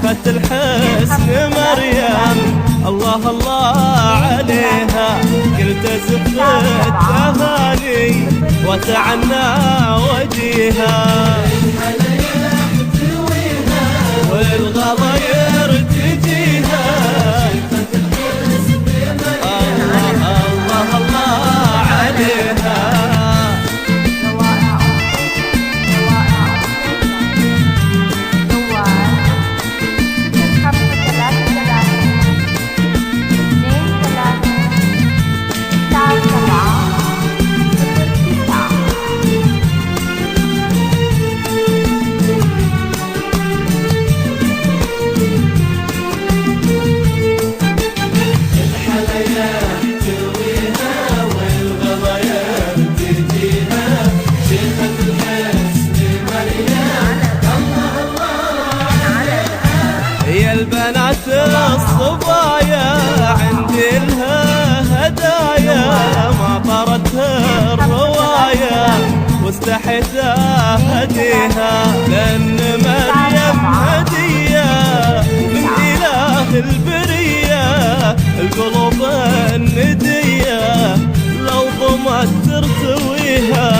شيخة الحسن مريم الله الله عليها، قلت زفت تهاني وتعنى وجيها، والغلا يرتجيها الله الله الله عليها. البنات الصبايا عندي لها هدايا، ما طرتها الرواية واستحيت اهديها، لأن مريم هدية من إله البرية، القلوب الندية لو ضمت ترتويها.